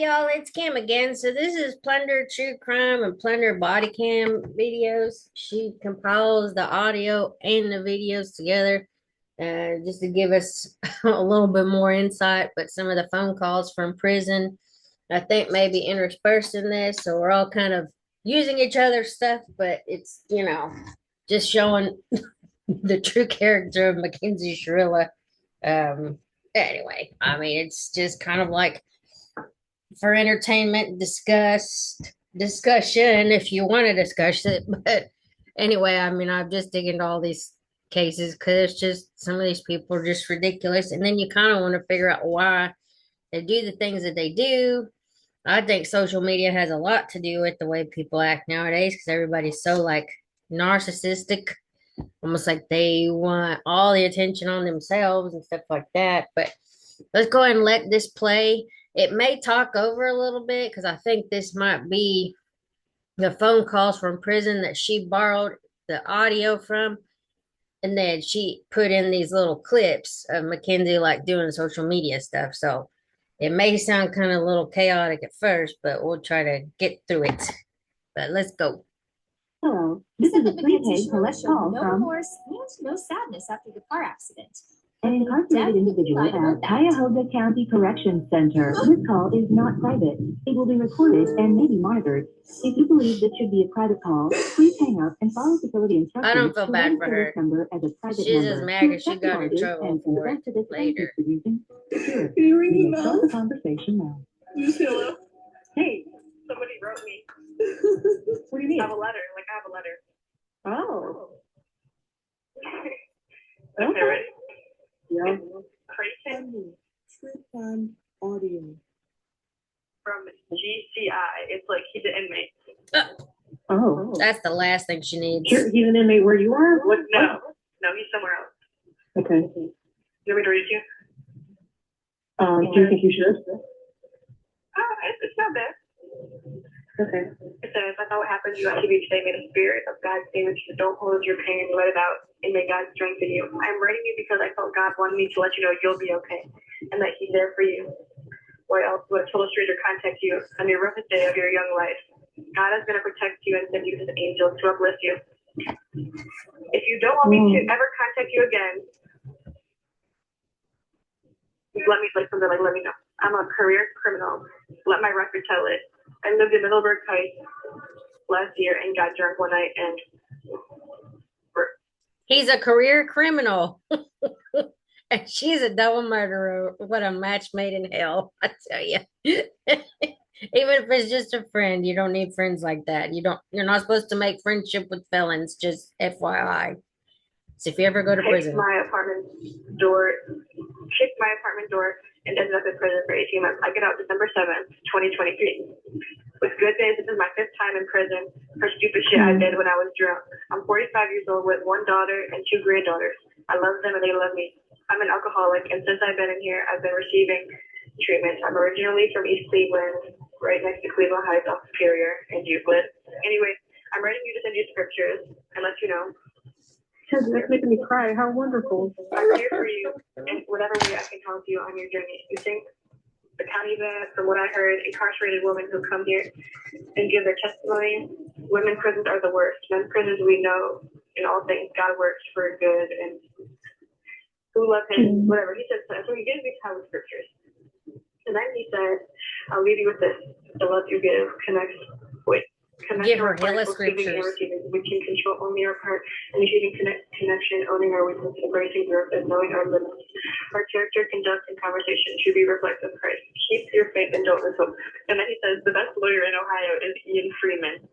y'all, it's Kim again. So this is Plunder True Crime and Plunder Body Cam videos. She compiles the audio and the videos together just to give us a little bit more insight, but some of the phone calls from prison, I think maybe interspersed in this. So we're all kind of using each other's stuff, but it's, just showing the true character of Mackenzie Shirilla. Anyway, I mean, it's just kind of like for entertainment discussion if you want to discuss it. But anyway, I mean, I'm just digging into all these cases because it's just some of these people are just ridiculous. And then you kind of want to figure out why they do the things that they do. I think social media has a lot to do with the way people act nowadays because everybody's so like narcissistic, almost like they want all the attention on themselves and stuff like that. But let's go ahead and let this play. It may talk over a little bit because I think this might be the phone calls from prison that she borrowed the audio from. And then she put in these little clips of Mackenzie like doing social media stuff. So it may sound kind of a little chaotic at first, but we'll try to get through it. But let's go. Hello, this is a prepaid collect call no from remorse and no sadness after the car accident. an incarcerated individual at Cuyahoga County Corrections Center. This call is not private. It will be recorded and may be monitored. If you believe this should be a private call, please hang up and follow facility instructions. I don't feel bad for her. Number as a private She's number. just mad because she got in trouble for it later. Can you ring me now? Start the conversation now. Hello? Hey, somebody wrote me. What do you mean? I have a letter. I have a letter. Oh. Okay, ready? Yeah. Creighton True crime audio. from GCI. It's like he's an inmate. Oh. That's the last thing she needs. Sure, he's an inmate where you are? What? No, he's somewhere else. Okay. You want me to read it to you? Do you think you should? It's not bad. Okay. It says, I know what happens. You have to be today. May the spirit of God stay with you. Don't hold your pain. Let it out. And may God strengthen you. I'm writing you because I felt God wanted me to let you know you'll be okay. And that he's there for you. Why else would a total stranger contact you on your roughest day of your young life? God is going to protect you and send you his angels to uplift you. If you don't want me to ever contact you again, let me know. I'm a career criminal. Let my record tell it. I lived in Middleburg Heights last year and got drunk one night and He's a career criminal. And she's a double murderer. What a match made in hell, I tell you. Even if it's just a friend, you don't need friends like that. You're not supposed to make friendship with felons, just FYI. So if you ever go to prison. kicked my apartment door and ended up in prison for 18 months. I get out December 7th, 2023. With good days, this is my 5th time in prison for stupid shit I did when I was drunk. I'm 45 years old with 1 daughter and 2 granddaughters. I love them and they love me. I'm an alcoholic, and since I've been in here, I've been receiving treatment. I'm originally from East Cleveland, right next to Cleveland Heights off Superior and Euclid. Anyway, I'm writing you to send you scriptures and let you know. That's making me cry. How wonderful. I'm here for you in whatever way I can help you on your journey. You think the county vet, from what I heard, incarcerated women who come here and give their testimony, women prisons are the worst. Men prisons, we know in all things God works for good and who love him, whatever. He said so he gives me time with scriptures. And then he said, I'll leave you with this. The love you give connects Give her hella hearts, giving and scriptures. receiving. We can control only our part, initiating connection, owning our weakness, embracing growth, and knowing our limits. Our character, conduct, and conversation should be reflective of Christ. Keep your faith and don't lose hope. And then he says, the best lawyer in Ohio is Ian Freeman.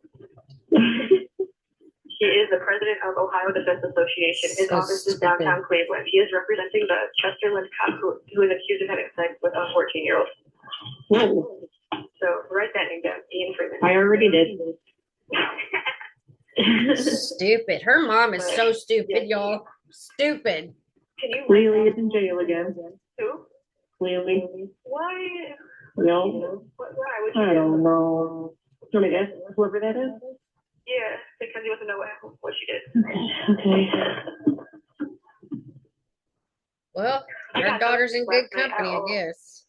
He is the president of Ohio Defense Association. His office is downtown Cleveland. He is representing the Chesterland cop who is accused of having sex with a 14-year-old. Whoa. So write that name down, Ian Freeman. I already did. Stupid. Her mom is so stupid, y'all. Stupid. Can you Clearly is in jail again. Who? Clearly. Why? No. Why would you? I don't know. Do you want me to ask whoever that is? Yeah, because he wants to know what she did. Okay. Well, her daughter's in good company, I guess.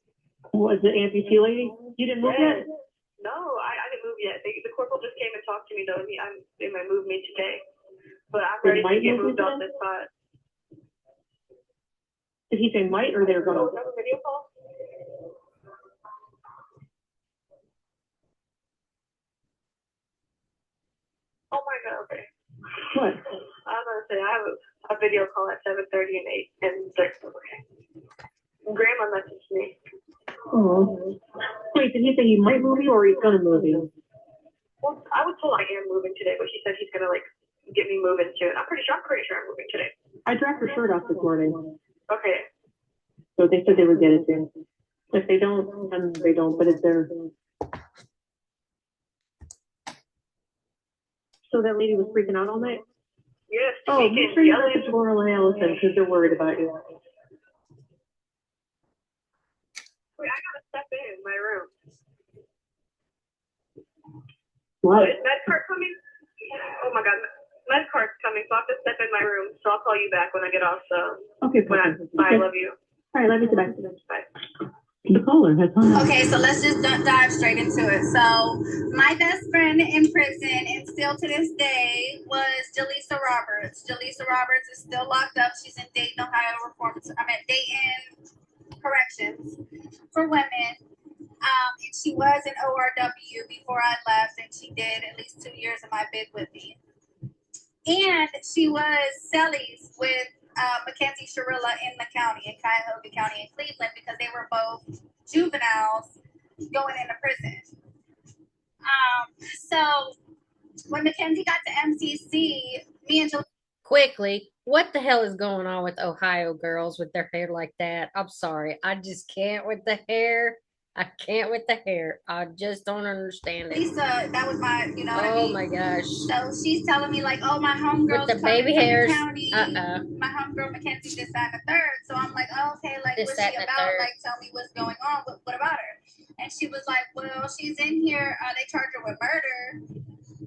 Was the amputee lady? You didn't move yet? No, I didn't move yet. The corporal just came and talked to me though. They might move me today, but I'm ready to get moved off this spot. Did he say might or they're gonna? Oh, is that a video call? Oh my god, okay. What? I was gonna say I have a video call at 7:30 and 8 and 6. Okay. Grandma messaged me. Oh. Wait, did he say he might move you or he's gonna move you? Well, I was told I am moving today, but she said he's gonna like get me moving soon. I'm pretty sure I'm moving today. I dropped her shirt off this morning. Okay. So they said they would get it soon. If they don't, then they don't, but it's there. So that lady was freaking out all night? Yes. Oh, make sure you message Laurel and Allison because they're worried about you. Wait, I gotta step in my room. What? Is med card coming? Oh my god, med card's coming, so I have to step in my room. So I'll call you back when I get off. So Okay, bye. okay. I love you. All right, let me get back to this. Bye. The caller has hung up. Okay, so let's just dive straight into it. So my best friend in prison and still to this day was Jaleesa Roberts. Jaleesa Roberts is still locked up. She's in Dayton, Ohio Dayton Corrections for women. And she was an ORW before I left, and she did at least 2 years of my bid with me. And she was Cellies with Mackenzie Shirilla in the county, in Cuyahoga County in Cleveland, because they were both juveniles going into prison. So when Mackenzie got to MCC, me and Julie. Quickly, what the hell is going on with Ohio girls with their hair like that? I'm sorry. I just can't with the hair. I can't with the hair. I just don't understand it. Lisa, that was my, you know what I Oh mean? my gosh. So she's telling me like, oh, my homegirl's With the baby coming hairs. from the county. My homegirl Mackenzie this, that, and the third. So I'm like, oh, okay, like This, what's that, she and the about? third. Like, tell me what's going on. What about her? And she was like, well, she's in here. They charged her with murder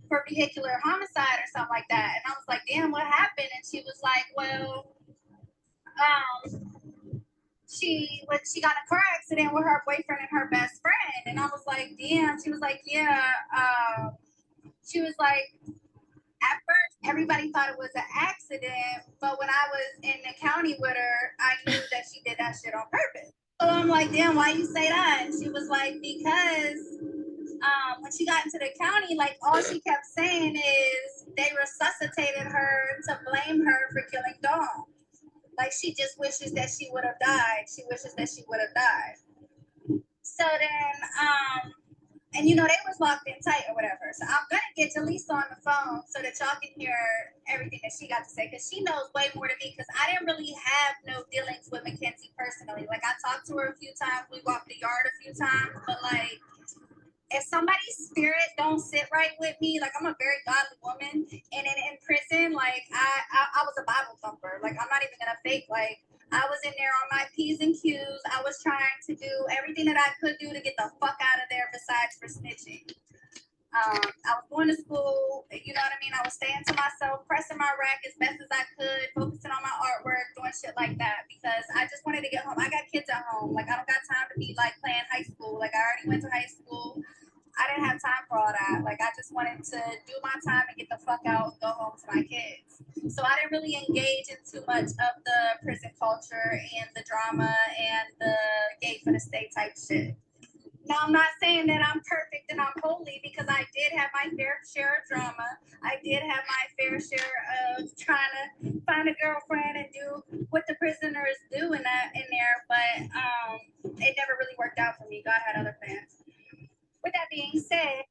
for vehicular homicide or something like that. And I was like, damn, what happened? And she was like, well, when she got in a car accident with her boyfriend and her best friend. And I was like, damn. She was like, yeah. She was like, at first everybody thought it was an accident, but when I was in the county with her, I knew that she did that shit on purpose. So I'm like, damn, why you say that? And she was like, because when she got into the county, like all she kept saying is they resuscitated her to blame her for killing Dawn. Like she just wishes that she would have died. She wishes that she would have died. So then, and you know, they was locked in tight or whatever. So I'm gonna get Jaleesa on the phone so that y'all can hear everything that she got to say, because she knows way more than me, because I didn't really have no dealings with Mackenzie personally. Like I talked to her a few times, we walked the yard a few times, but like if somebody's spirit don't sit right with me, like I'm a very godly woman, and in prison, like I was a Bible thumper. Like I'm not even gonna fake. Like I was in there on my P's and Q's. I was trying to do everything that I could do to get the fuck out of there, besides for snitching. I was going to school, you know what I mean? I was staying to myself, pressing my rack as best as I could, focusing on my artwork, doing shit like that, because I just wanted to get home. I got kids at home. Like, I don't got time to be, like, playing high school. Like, I already went to high school. I didn't have time for all that. Like, I just wanted to do my time and get the fuck out and go home to my kids. So I didn't really engage in too much of the prison culture and the drama and the gay for the state type shit. Now, I'm not saying that I'm perfect and I'm holy, because I did have my fair share of drama. I did have my fair share of trying to find a girlfriend and do what the prisoners do in there, but it never really worked out for me. God had other plans. With that being said,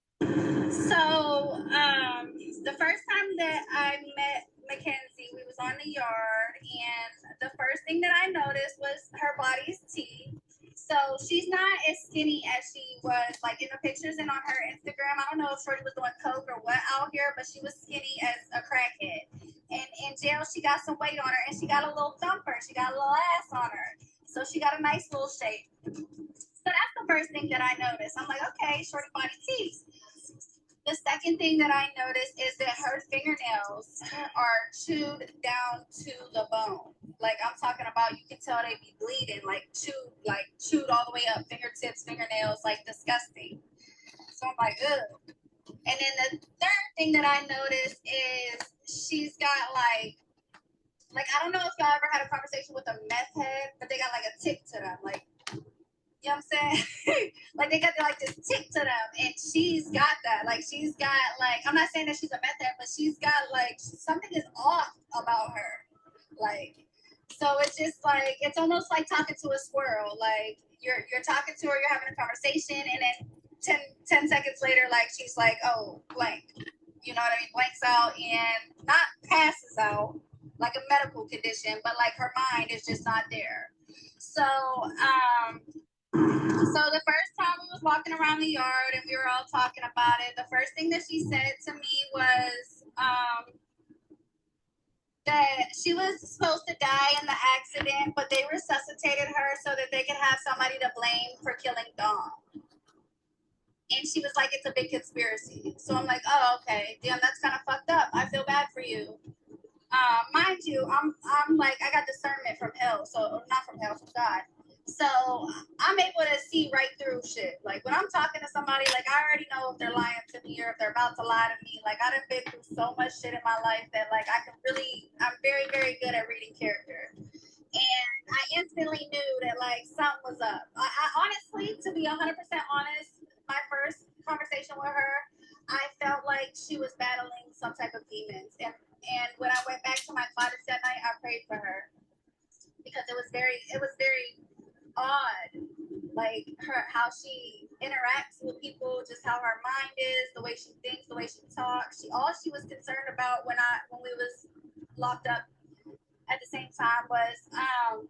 so the first time that I met Mackenzie, we was on the yard, and the first thing that I noticed was her body's T. So she's not as skinny as she was, like in the pictures and on her Instagram. I don't know if Shorty was doing coke or what out here, but she was skinny as a crackhead. And in jail, she got some weight on her, and she got a little thumper. She got a little ass on her. So she got a nice little shape. So that's the first thing that I noticed. I'm like, okay, Shorty body teeth. The second thing that I noticed is that her fingernails are chewed down to the bone. Like I'm talking about, you can tell they be bleeding, like chewed all the way up, fingertips, fingernails, like disgusting. So I'm like, ugh. And then the third thing that I noticed is she's got like I don't know if y'all ever had a conversation with a meth head, but they got like a tick to them, like you know what I'm saying? Like they got like this tick to them, and she's got that. Like she's got like I'm not saying that she's a meth head, but she's got like something is off about her. Like so it's just like it's almost like talking to a squirrel. Like you're talking to her, you're having a conversation, and then 10 seconds later, like she's like, oh, blank. You know what I mean? Blanks out and not passes out like a medical condition, but like her mind is just not there. So the first time we was walking around the yard and we were all talking about it, the first thing that she said to me was that she was supposed to die in the accident, but they resuscitated her so that they could have somebody to blame for killing Dawn. And she was like, it's a big conspiracy. So I'm like, oh, okay. Damn, that's kind of fucked up. I feel bad for you. Mind you, I'm like, I got discernment from hell. So not from hell, from God. So I'm able to see right through shit. Like when I'm talking to somebody, like I already know if they're lying to me or if they're about to lie to me. Like I done been through so much shit in my life that like I'm very, very good at reading character. And I instantly knew that like something was up. I honestly, to be 100% honest, my first conversation with her, I felt like she was battling some type of demons. And when I went back to my closet that night, I prayed for her because it was very odd, like how she interacts with people, just how her mind is, the way she thinks, the way she talks. All she was concerned about when we was locked up at the same time was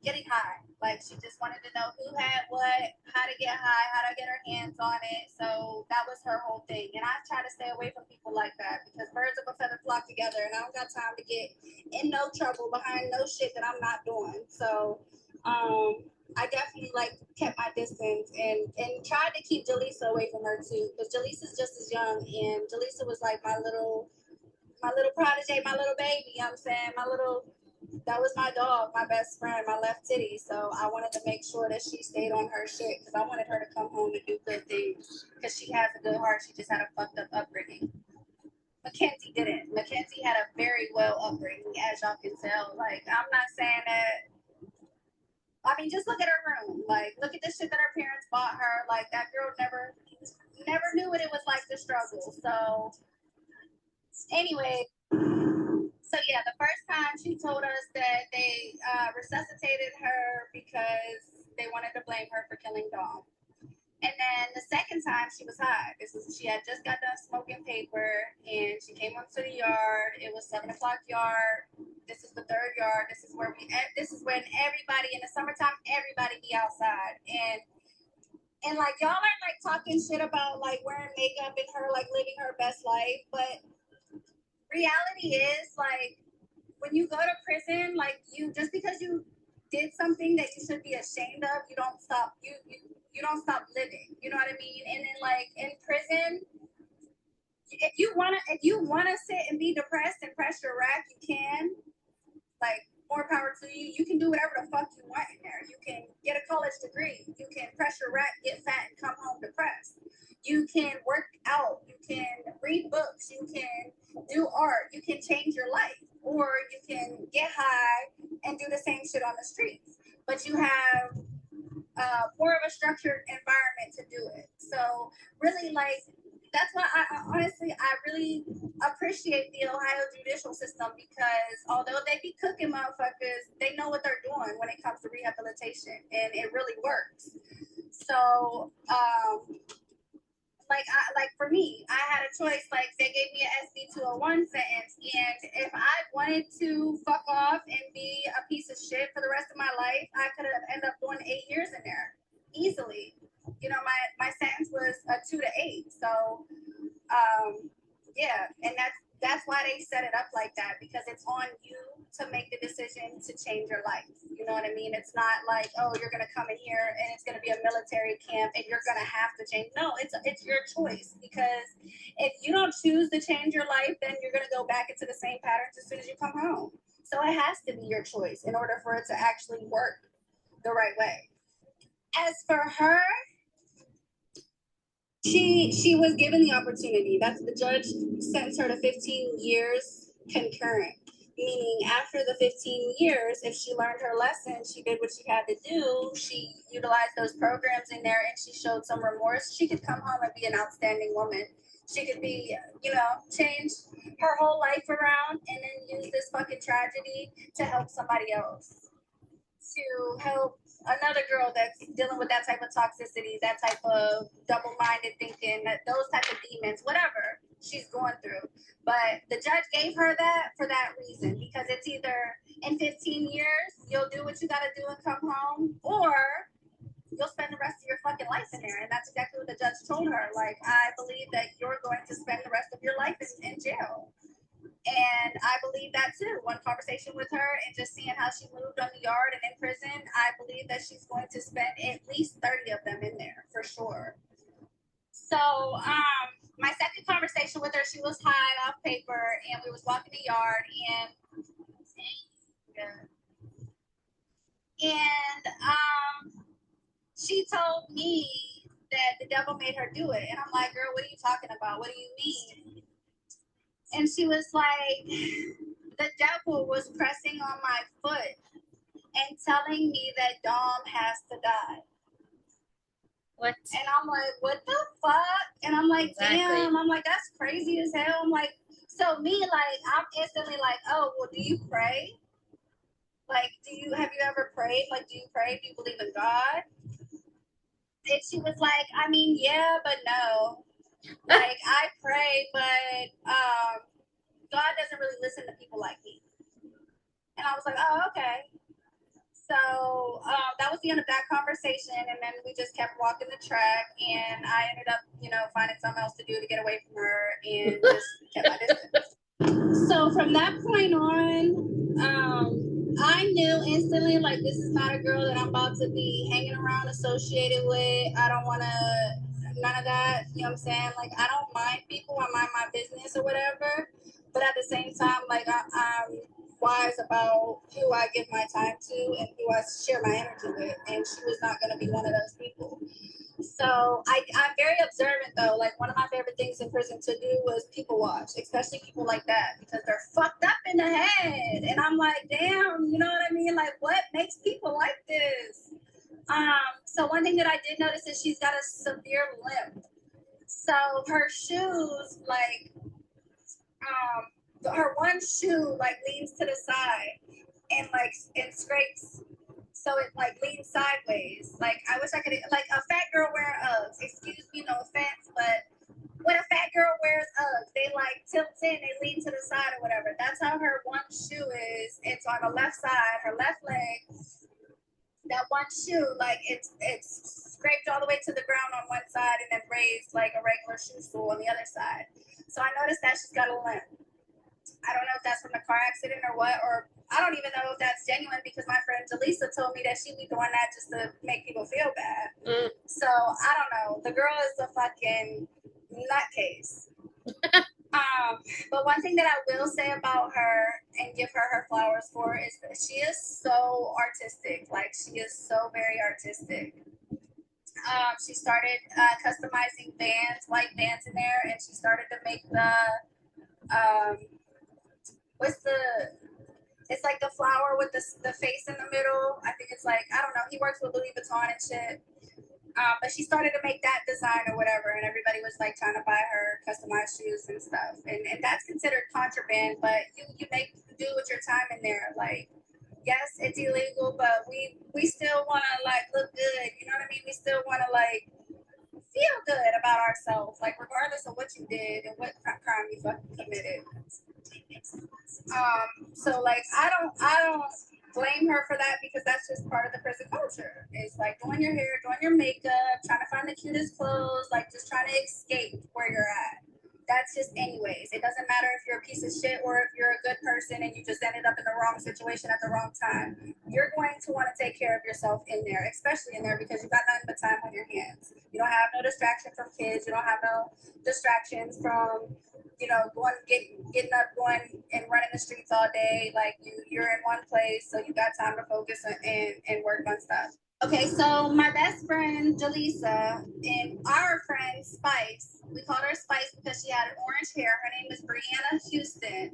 getting high. Like she just wanted to know who had what, how to get high, how to get her hands on it. So that was her whole thing. And I try to stay away from people like that because birds of a feather flock together, and I don't got time to get in no trouble behind no shit that I'm not doing. So I definitely like kept my distance and tried to keep Jaleesa away from her too, because Jaleesa's just as young, and Jaleesa was like my little protege, my little baby. You know what I'm saying? That was my dog, my best friend, my left titty. So I wanted to make sure that she stayed on her shit because I wanted her to come home and do good things because she has a good heart. She just had a fucked up upbringing. Mackenzie didn't. Mackenzie had a very well upbringing, as y'all can tell. Like I'm not saying that. I mean, just look at her room. Like, look at the shit that her parents bought her. Like, that girl never knew what it was like to struggle. So, anyway, so yeah, the first time she told us that they resuscitated her because they wanted to blame her for killing Dawn. And then the second time she was high. She had just got done smoking paper, and she came up to the yard. It was 7 o'clock yard. This is the third yard. This is when everybody in the summertime, everybody be outside. And like y'all are like talking shit about like wearing makeup and her like living her best life, but reality is like when you go to prison, like you just because you did something that you should be ashamed of, you don't stop you don't stop living. You know what I mean? And then like in prison, if you wanna sit and be depressed and press your rack, you can. Like more power to you. You can do whatever the fuck you want in there. You can get a college degree. You can press your rack, get fat, and come home depressed. You can work out. You can read books. You can do art. You can change your life. Or you can get high and do the same shit on the streets. But you have more of a structured environment to do it. So really, like, that's why I really appreciate the Ohio judicial system, because although they be cooking motherfuckers, they know what they're doing when it comes to rehabilitation, and it really works. So, like for me, I had a choice. Like they gave me an SB 201 sentence, and if I wanted to fuck off and be a piece of shit for the rest of my life, I could have ended up doing 8 years in there easily. You know, my sentence was a 2 to 8. So, yeah, and that's why they set it up like that, because it's on you to make the decision to change your life. You know what I mean? It's not like, oh, you're gonna come in here and it's gonna be a military camp and you're gonna have to change. No, it's your choice, because if you don't choose to change your life, then you're gonna go back into the same patterns as soon as you come home. So it has to be your choice in order for it to actually work the right way. As for her, she was given the opportunity. That's the judge sentenced her to 15 years concurrent. Meaning after the 15 years, if she learned her lesson, she did what she had to do, she utilized those programs in there and she showed some remorse, she could come home and be an outstanding woman. She could be, change her whole life around and then use this fucking tragedy to help somebody else. To help another girl that's dealing with that type of toxicity, that type of double-minded thinking, those type of demons, whatever she's going through. But the judge gave her that for that reason, because it's either in 15 years you'll do what you got to do and come home, or you'll spend the rest of your fucking life in there. And that's exactly what the judge told her. Like, I believe that you're going to spend the rest of your life in jail. And I believe that too. One conversation with her and just seeing how she moved on the yard and in prison, I believe that she's going to spend at least 30 of them in there for sure. So my second conversation with her, she was high off paper and we was walking the yard and she told me that the devil made her do it. And I'm like, girl, what are you talking about? What do you mean? And she was like, the devil was pressing on my foot and telling me that Dom has to die. What? And I'm like, what the fuck? And I'm like, Exactly. damn. I'm like, that's crazy as hell. I'm like, so me, like, I'm instantly like, oh, well, do you pray? Like, have you ever prayed? Like, do you pray? Do you believe in God? And she was like, I mean, yeah, but no. Like, I pray, but God doesn't really listen to people like me. And I was like, oh, okay. So that was the end of that conversation. And then we just kept walking the track. And I ended up, finding something else to do to get away from her and just kept my distance. So from that point on, I knew instantly, like, this is not a girl that I'm about to be hanging around associated with. I don't want to, none of that. You know what I'm saying? Like, I don't mind people. I mind my business or whatever. But at the same time, like, I'm wise about who I give my time to and who I share my energy with. And she was not going to be one of those people. So I'm very observant, though. Like, one of my favorite things in prison to do was people watch, especially people like that, because they're fucked up in the head. And I'm like, damn, you know what I mean? Like, what makes people like this? So one thing that I did notice is she's got a severe limp. So her shoes, like, her one shoe like leans to the side and like it scrapes, so it like leans sideways. Like, I wish I could, like, a fat girl wearing Uggs. Excuse me, no offense, but when a fat girl wears Uggs, they like tilt in, they lean to the side or whatever. That's how her one shoe is. It's on the left side, her left leg. That one shoe, like, it's scraped all the way to the ground on one side and then raised like a regular shoe sole on the other side. So I noticed that she's got a limp. I don't know if that's from the car accident or what, or I don't even know if that's genuine, because my friend Jaleesa told me that she'd be doing that just to make people feel bad. So I don't know. The girl is a fucking nutcase. But one thing that I will say about her and give her flowers for is that she is so artistic. Like, she is so very artistic. She started customizing bands, white bands in there, and she started to make the it's like the flower with the face in the middle. I think it's like, I don't know, he works with Louis Vuitton and shit. But she started to make that design or whatever, and everybody was like trying to buy her customized shoes and stuff. And that's considered contraband, but you do with your time in there. Like, yes, it's illegal, but we still want to like look good. You know what I mean? We still want to like feel good about ourselves, like, regardless of what you did and what crime you fucking committed. So like, I don't blame her for that, because that's just part of the prison culture. It's like doing your hair, doing your makeup, trying to find the cutest clothes, like just trying to escape where you're at. that's just anyways. It doesn't matter if you're a piece of shit or if you're a good person and you just ended up in the wrong situation at the wrong time. You're going to want to take care of yourself in there, especially in there, because you got nothing but time on your hands. You don't have no distraction from kids. You don't have no distractions from, you know, getting up, going and running the streets all day. Like you're in one place, so you got time to focus and work on stuff. Okay, so my best friend Jaleesa and our friend Spice, we called her Spice because she had orange hair. Her name is Brianna Houston.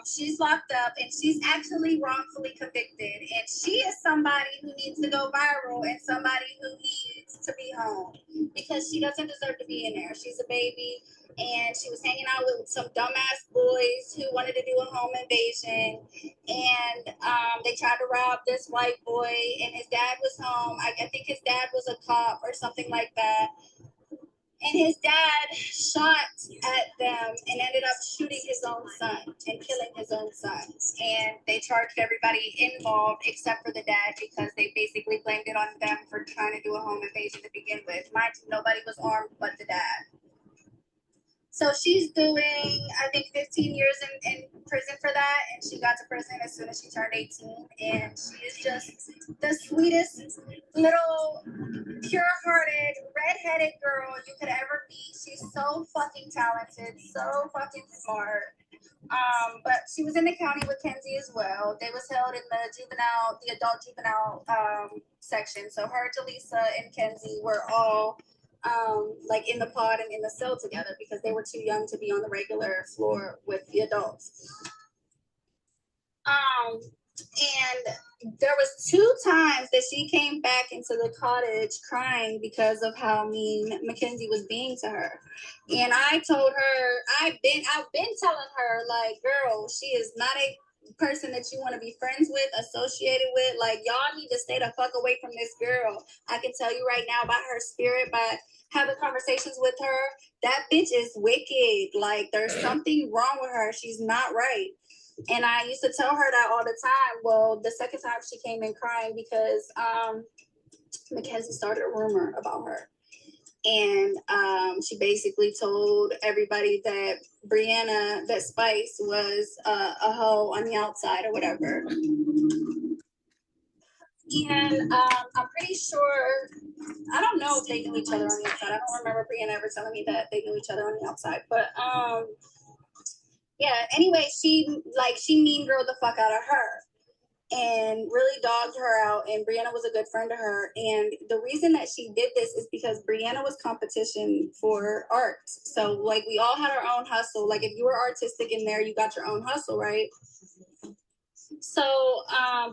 She's locked up and she's actually wrongfully convicted. And she is somebody who needs to go viral and somebody who needs to be home because she doesn't deserve to be in there. She's a baby and she was hanging out with some dumbass boys who wanted to do a home invasion. And they tried to rob this white boy and his dad was home. I think his dad was a cop or something like that. And his dad shot at them and ended up shooting his own son and killing his own son. And they charged everybody involved except for the dad because they basically blamed it on them for trying to do a home invasion to begin with. Mind you, nobody was armed but the dad. So she's doing, I think, 15 years in prison for that. And she got to prison as soon as she turned 18. And she is just the sweetest little pure-hearted, red-headed girl you could ever meet. She's so fucking talented, so fucking smart. But she was in the county with Kenzie as well. They was held in the adult juvenile section. So her, Jaleesa, and Kenzie were all like in the pod and in the cell together because they were too young to be on the regular floor with the adults. And there was 2 times that she came back into the cottage crying because of how mean Mackenzie was being to her. And I told her, I've been telling her, like, girl, she is not a person that you want to be friends with, associated with. Like, y'all need to stay the fuck away from this girl. I can tell you right now by her spirit, by having conversations with her, that bitch is wicked. Like, there's something wrong with her. She's not right. And I used to tell her that all the time. Well, the second time she came in crying because Mackenzie started a rumor about her. And she basically told everybody that that Spice was a hoe on the outside or whatever. And I'm pretty sure, I don't know if they knew each other on the outside. I don't remember Brianna ever telling me that they knew each other on the outside. But yeah, anyway, she mean girled the fuck out of her and really dogged her out. And Brianna was a good friend to her. And the reason that she did this is because Brianna was competition for art. So like we all had our own hustle. Like if you were artistic in there, you got your own hustle, right? So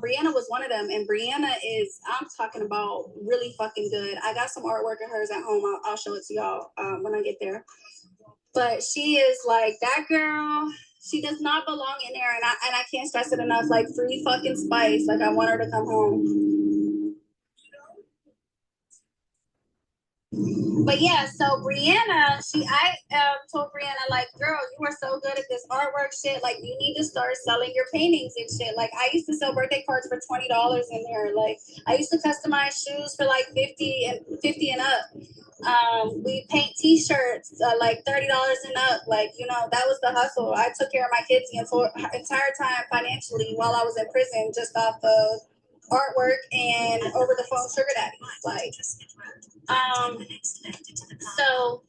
Brianna was one of them. And Brianna is, I'm talking about really fucking good. I got some artwork of hers at home. I'll show it to y'all when I get there. But she is like, that girl, she does not belong in there. And I can't stress it enough. Like, free fucking Spice. Like, I want her to come home. But yeah, so Brianna, I told Brianna, like, girl, you are so good at this artwork shit. Like, you need to start selling your paintings and shit. Like, I used to sell birthday cards for $20 in there. Like, I used to customize shoes for like 50 and up. We paint t-shirts like $30 and up. Like, you know, that was the hustle. I took care of my kids the entire time financially while I was in prison, just off of artwork and over the phone sugar daddies. Like, so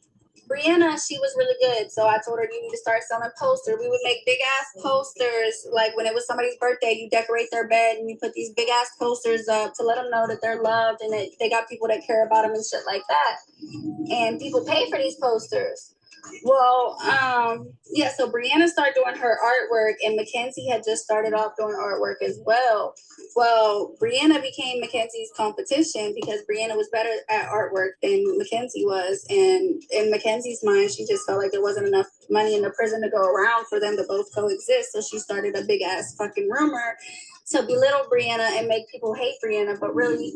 Brianna, she was really good. So I told her, you need to start selling posters. We would make big ass posters. Like when it was somebody's birthday, you decorate their bed and you put these big ass posters up to let them know that they're loved and that they got people that care about them and shit like that. And people pay for these posters. Well, yeah, so Brianna started doing her artwork and Mackenzie had just started off doing artwork as well. Well, Brianna became Mackenzie's competition because Brianna was better at artwork than Mackenzie was. And in Mackenzie's mind, she just felt like there wasn't enough money in the prison to go around for them to both coexist. So she started a big ass fucking rumor to belittle Brianna and make people hate Brianna. But really,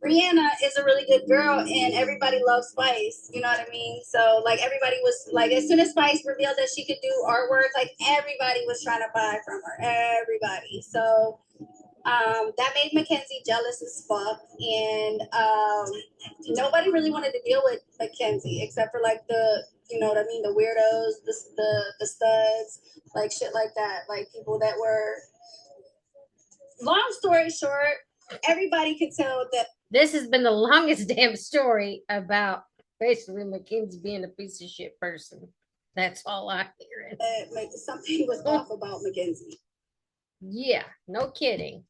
Brianna is a really good girl and everybody loves Spice, you know what I mean? So like everybody was like, as soon as Spice revealed that she could do artwork, like everybody was trying to buy from her, everybody. So That made Mackenzie jealous as fuck, and nobody really wanted to deal with Mackenzie except for like the, you know what I mean, the weirdos, the studs, like shit like that, like people that were. Long story short, everybody could tell that This has been the longest damn story about basically Mackenzie being a piece of shit person. That's all I hear. something was off about Mackenzie. Yeah, no kidding.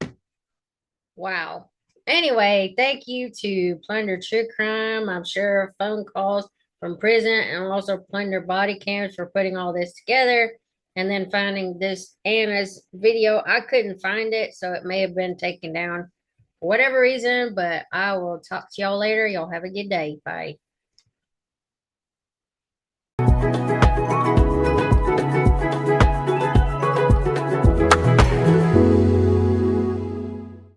Wow. Anyway, thank you to Plunder True Crime. I'm sure phone calls from prison and also Plunder Body Cams for putting all this together and then finding this Anna's video. I couldn't find it, so it may have been taken down for whatever reason, but I will talk to y'all later. Y'all have a good day. Bye.